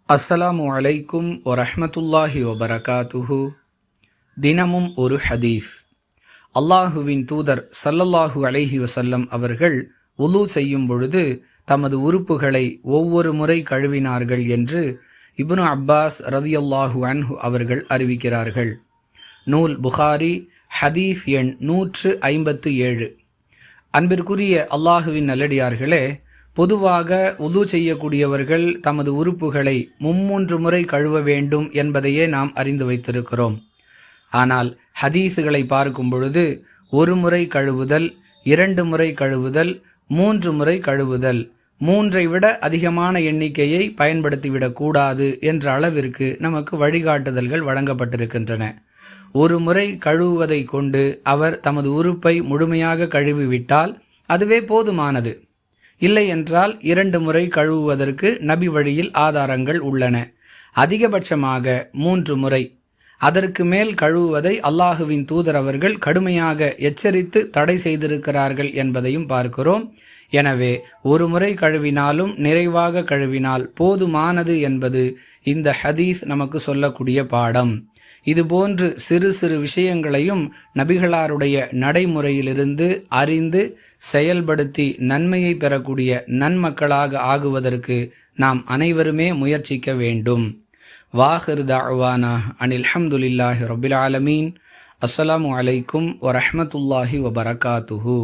அஸ்ஸலாமு அலைக்கும் வரஹ்மத்துல்லாஹி வபரகாத்துஹு. தினமும் ஒரு ஹதீஸ். அல்லாஹுவின் தூதர் ஸல்லல்லாஹு அலைஹி வஸல்லம் அவர்கள் உலு செய்யும் பொழுது தமது உறுப்புகளை ஒவ்வொரு முறை கழுவினார்கள் என்று இப்னு அப்பாஸ் ரதியல்லாஹு அன்ஹு அவர்கள் அறிவிக்கிறார்கள். நூல் புகாரி, ஹதீஸ் எண் 157. அன்பிற்குரிய அல்லாஹுவின் நல்லடியார்களே, பொதுவாக உது செய்யக்கூடியவர்கள் தமது உறுப்புகளை 3 முறை கழுவ வேண்டும் என்பதையே நாம் அறிந்து வைத்திருக்கிறோம். ஆனால் ஹதீஸுகளை பார்க்கும் பொழுது 1 முறை கழுவுதல், 2 முறை கழுவுதல், 3 முறை கழுவுதல், 3ஐ விட அதிகமான எண்ணிக்கையை பயன்படுத்திவிடக்கூடாது என்ற அளவிற்கு நமக்கு வழிகாட்டுதல்கள் வழங்கப்பட்டிருக்கின்றன. 1 முறை கழுவுவதை கொண்டு அவர் தமது உறுப்பை முழுமையாக கழுவிவிட்டால் அதுவே போதுமானது. இல்லை என்றால் 2 முறை கழுவுவதற்கு நபி வழியில் ஆதாரங்கள் உள்ளன. அதிகபட்சமாக 3 முறை. அதற்கு மேல் கழுவுவதை அல்லாஹுவின் தூதர் அவர்கள் கடுமையாக எச்சரித்து தடை செய்திருக்கிறார்கள் என்பதையும் பார்க்கிறோம். எனவே 1 முறை கழுவினாலும் நிறைவாக கழுவினால் போதுமானது என்பது இந்த ஹதீஸ் நமக்கு சொல்லக்கூடிய பாடம். இதுபோன்று சிறு சிறு விஷயங்களையும் நபிகளாருடைய நடைமுறையிலிருந்து அறிந்து செயல்படுத்தி நன்மையை பெறக்கூடிய நன்மக்களாக ஆகுவதற்கு நாம் அனைவருமே முயற்சிக்க வேண்டும். வாஹிர் தஅவானா அனில் ஹம்துலில்லாஹி ரப்பில் ஆலமீன். அஸ்ஸலாமு அலைக்கும் வரஹ்மத்துல்லாஹி வபரகாத்துஹு.